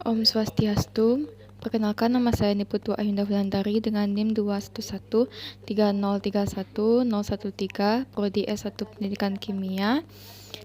Om Swastiastu. Perkenalkan, nama saya Niputu Ayunda Wulandari dengan NIM 21130310113 Prodi S1 Pendidikan Kimia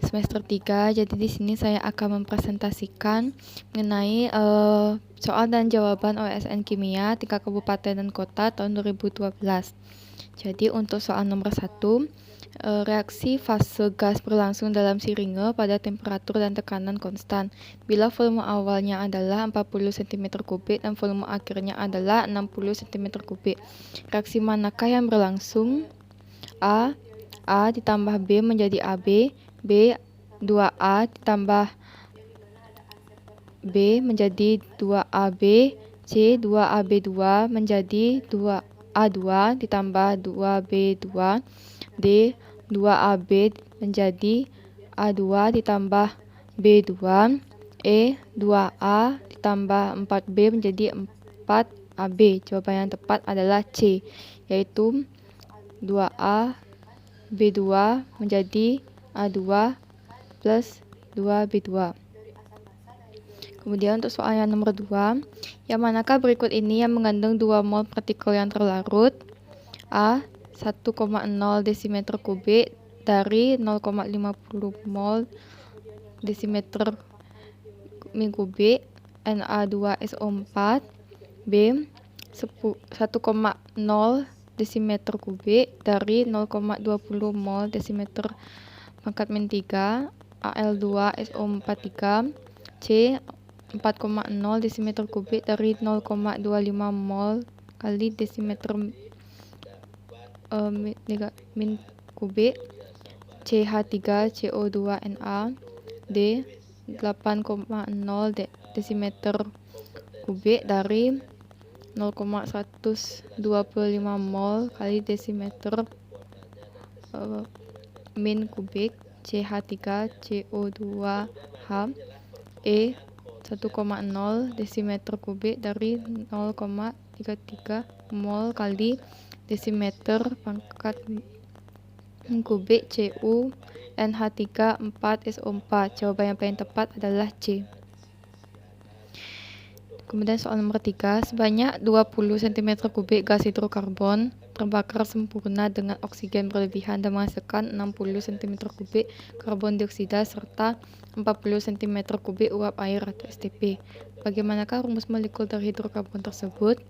semester 3. Jadi di sini saya akan mempresentasikan mengenai soal dan jawaban OSN Kimia tingkat kabupaten dan kota tahun 2012. Jadi untuk soal nomor 1, reaksi fase gas berlangsung dalam siringe pada temperatur dan tekanan konstan bila volume awalnya adalah 40 cm3 dan volume akhirnya adalah 60 cm3. Reaksi manakah yang berlangsung? A ditambah B menjadi AB, B 2A ditambah B menjadi 2AB, C 2AB2 menjadi 2A2 ditambah 2B2, D 2AB menjadi A2 ditambah B2, E 2A ditambah 4B menjadi 4AB. Jawaban yang tepat adalah C, yaitu 2A B2 menjadi A2 plus 2B2. Kemudian untuk soal yang nomor 2, yang manakah berikut ini yang mengandung 2 mol partikel yang terlarut? A 1,0 desimeter kubik dari 0,50 mol desimeter kubik Na2SO4, B 1,0 desimeter kubik dari 0,20 mol desimeter pangkat min 3 Al2SO43, C 4,0 desimeter kubik dari 0,25 mol kali desimeter min kubik CH3CO2Na, D 8,0 desimeter kubik dari 0,125 mol kali desimeter min kubik CH3CO2H, E 1,0 desimeter kubik dari 0,33 mol kali desimeter pangkat kubik CuNH3 4SO4. Jawaban yang paling tepat adalah C. Kemudian soal nomor 3, sebanyak 20 cm3 gas hidrokarbon terbakar sempurna dengan oksigen berlebihan dan menghasilkan 60 cm3 karbon dioksida serta 40 cm3 uap air atau STP. Bagaimanakah rumus molekul dari hidrokarbon tersebut?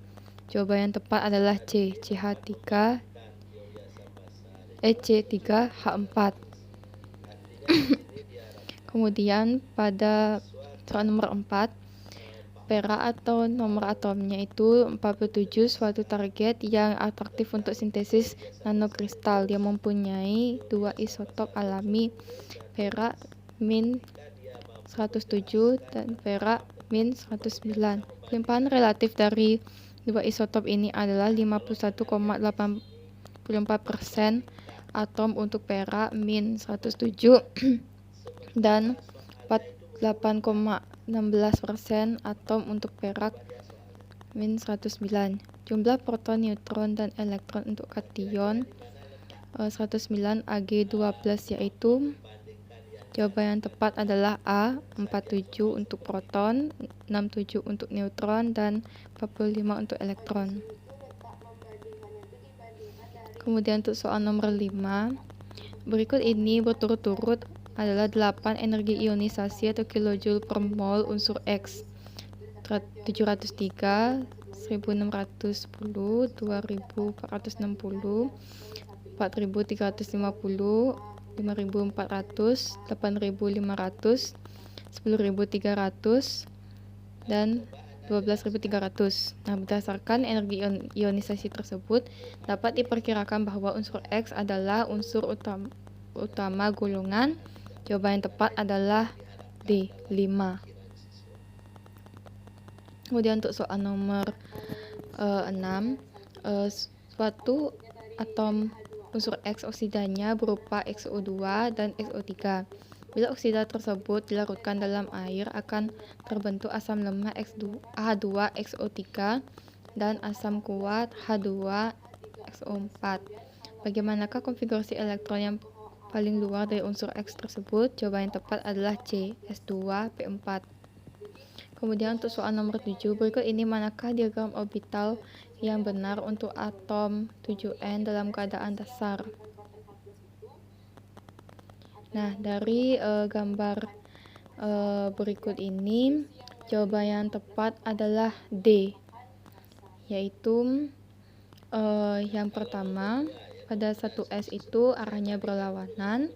Jawaban yang tepat adalah C, C3H4. Kemudian pada soal nomor 4, perak atau nomor atomnya itu 47, suatu target yang atraktif untuk sintesis nanokristal yang mempunyai 2 isotop alami, perak min 107 dan perak min 109. Pelimpahan relatif dari 2 isotop ini adalah 51,84% atom untuk perak min 107 dan 48,16% atom untuk perak min 109. Jumlah proton, neutron, dan elektron untuk kation 109 Ag2+, yaitu jawaban yang tepat adalah A 47 untuk proton, 67 untuk neutron, dan 45 untuk elektron. Kemudian untuk soal nomor 5, berikut ini berturut-turut adalah 8 energi ionisasi atau kilojoule per mol unsur X: 703, 1610, 2460, 4350, 5400, 8500, 10300, dan 12300. Nah, berdasarkan energi ionisasi tersebut, dapat diperkirakan bahwa unsur X adalah unsur utama golongan. Jawaban yang tepat adalah D, 5. Kemudian untuk soal nomor 6, suatu atom unsur X oksidanya berupa XO2 dan XO3. Bila oksida tersebut dilarutkan dalam air, akan terbentuk asam lemah H2XO3 dan asam kuat H2XO4. Bagaimanakah konfigurasi elektron yang paling luar dari unsur X tersebut? Jawaban yang tepat adalah C, S2P4. Kemudian untuk soal nomor 7, berikut ini manakah diagram orbital yang benar untuk atom 7N dalam keadaan dasar? Nah, dari gambar berikut ini, jawaban yang tepat adalah D, yaitu yang pertama, pada 1S itu arahnya berlawanan,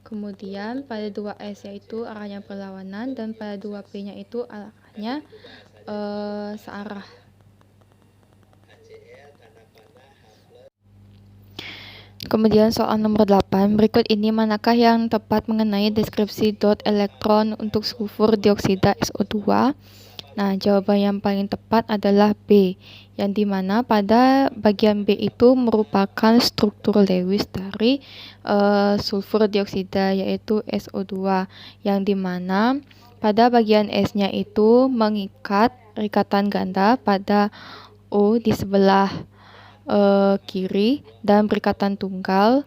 kemudian pada 2S yaitu arahnya berlawanan, dan pada 2P-nya itu arahnya searah. Kemudian soal nomor 8, berikut ini manakah yang tepat mengenai deskripsi dot elektron untuk sulfur dioksida SO2? Nah, jawaban yang paling tepat adalah B, yang dimana pada bagian B itu merupakan struktur Lewis dari sulfur dioksida yaitu SO2, yang dimana pada bagian S-nya itu mengikat ikatan ganda pada O di sebelah kiri dan berikatan tunggal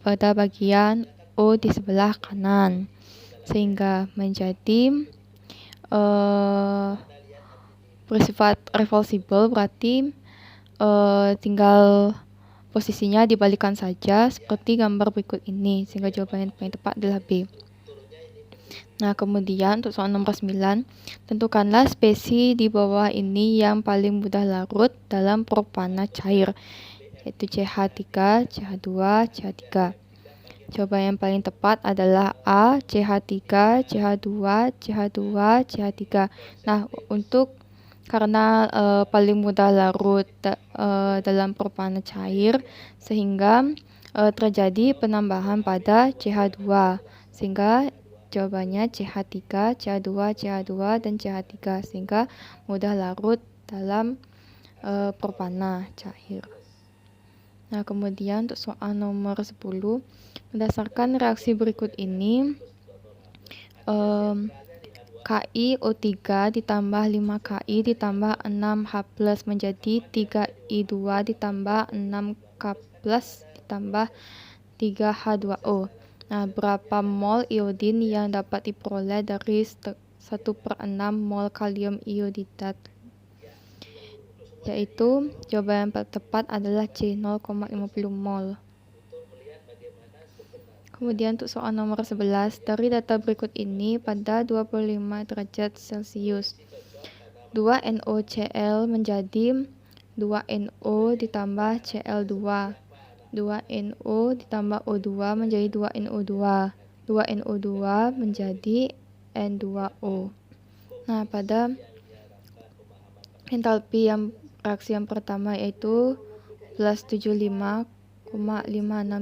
pada bagian O di sebelah kanan, sehingga menjadi bersifat reversible, berarti tinggal posisinya dibalikan saja seperti gambar berikut ini, sehingga jawaban yang paling tepat adalah B. Nah, kemudian untuk soal nomor 9, tentukanlah spesi di bawah ini yang paling mudah larut dalam propana cair, yaitu CH3, CH2, CH3. Jawaban yang paling tepat adalah A, CH3, CH2, CH2, CH3. Nah, karena paling mudah larut dalam propana cair, sehingga terjadi penambahan pada CH2, sehingga jawabannya CH3, CH2, CH2, dan CH3, sehingga mudah larut dalam propana cair. Nah, kemudian untuk soal nomor 10, berdasarkan reaksi berikut ini, KiO3 ditambah 5Ki ditambah 6H+ menjadi 3I2 ditambah 6K+ ditambah 3H2O. Nah, berapa mol iodin yang dapat diperoleh dari 1/6 mol kalium iodidat? Yaitu jawaban yang tepat adalah C, 0,50 mol. Kemudian untuk soal nomor 11, dari data berikut ini pada 25 derajat Celcius, 2NoCl menjadi 2No ditambah Cl2, 2No ditambah O2 menjadi 2NO2, 2NO2 menjadi N2O. Nah, pada entalpi reaksi yang pertama yaitu plus 75,56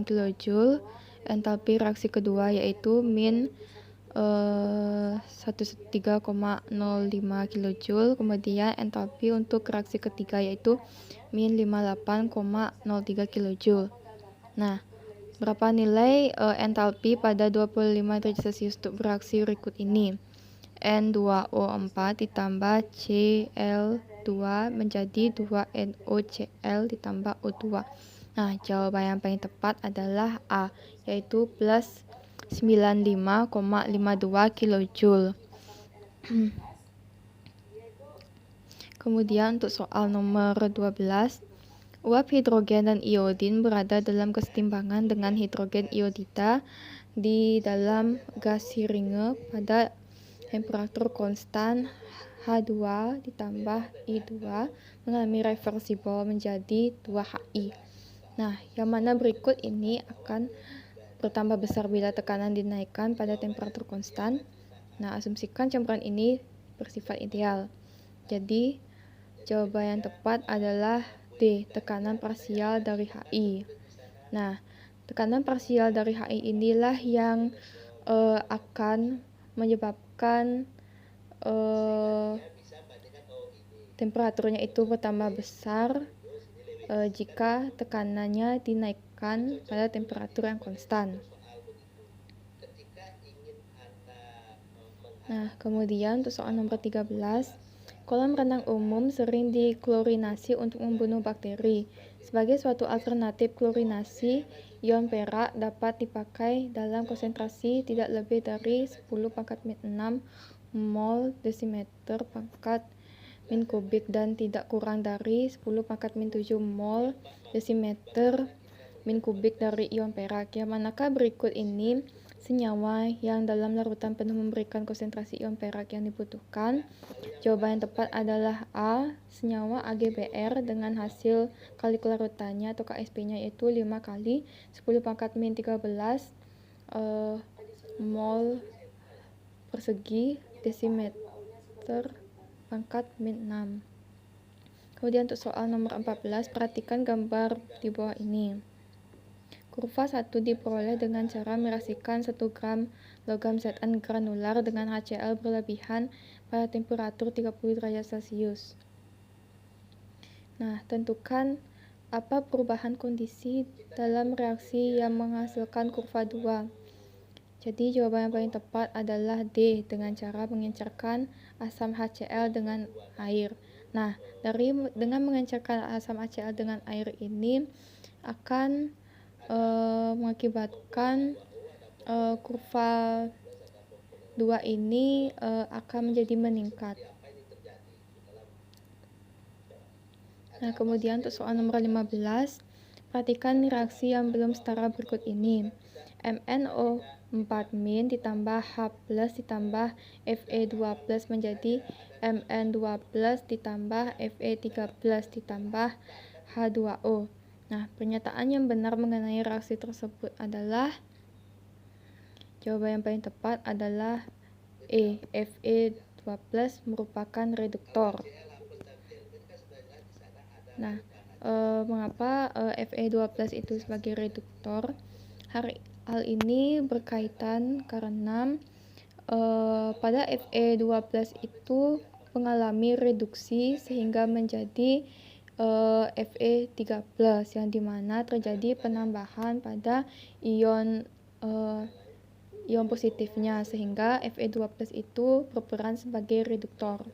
kJ, entalpi reaksi kedua yaitu min 13,05 kJ, kemudian entalpi untuk reaksi ketiga yaitu min 58,03 kJ. Nah, berapa nilai entalpi pada 25 derajat Celcius untuk reaksi berikut ini? N2O4 ditambah Cl2 menjadi 2NoCl ditambah O2. Nah, jawaban yang paling tepat adalah A, yaitu plus 95,52 kJ. Kemudian untuk soal nomor 12, uap hidrogen dan iodin berada dalam kesetimbangan dengan hidrogen iodida di dalam gas Heringe pada temperatur konstan H2 ditambah I2 mengalami reversible menjadi 2Hi. Nah, yang mana berikut ini akan bertambah besar bila tekanan dinaikkan pada temperatur konstan? Nah, asumsikan campuran ini bersifat ideal. Jadi, jawaban yang tepat adalah D, tekanan parsial dari Hi. Nah, tekanan parsial dari Hi inilah yang akan menyebabkan temperaturnya itu bertambah besar jika tekanannya dinaikkan pada temperatur yang konstan. Nah, kemudian untuk soal nomor 13, kolam renang umum sering diklorinasi untuk membunuh bakteri. Sebagai suatu alternatif klorinasi, ion perak dapat dipakai dalam konsentrasi tidak lebih dari 10⁻⁶ mol desimeter pangkat min kubik dan tidak kurang dari 10 pangkat min 7 mol desimeter min kubik dari ion perak. Yang manakah berikut ini senyawa yang dalam larutan penuh memberikan konsentrasi ion perak yang dibutuhkan? Jawaban yang tepat adalah A. Senyawa AgBr dengan hasil kali kelarutannya atau KSP-nya yaitu 5 kali 10 pangkat min 13 mol persegi desimeter pangkat min 6. Kemudian untuk soal nomor 14, perhatikan gambar di bawah ini. Kurva 1 diperoleh dengan cara mereaksikan 1 gram logam Zn granular dengan HCl berlebihan pada temperatur 30 derajat Celcius. Nah, tentukan apa perubahan kondisi dalam reaksi yang menghasilkan kurva 2. Jadi jawaban yang paling tepat adalah D, dengan cara mengencerkan asam HCl dengan air. Nah, dengan mengencerkan asam HCl dengan air ini akan mengakibatkan kurva 2 ini akan menjadi meningkat. Nah, kemudian untuk soal nomor 15, perhatikan reaksi yang belum setara berikut ini. MnO4- ditambah H+ ditambah Fe2+ menjadi Mn2+ ditambah Fe3+ ditambah H2O. Nah, pernyataan yang benar mengenai reaksi tersebut adalah jawaban yang paling tepat adalah E. Fe2+ merupakan reduktor. Nah, mengapa Fe2+ itu sebagai reduktor? Hal ini berkaitan karena pada Fe2+ itu mengalami reduksi sehingga menjadi Fe3+, yang dimana terjadi penambahan pada ion positifnya sehingga Fe2+ itu berperan sebagai reduktor.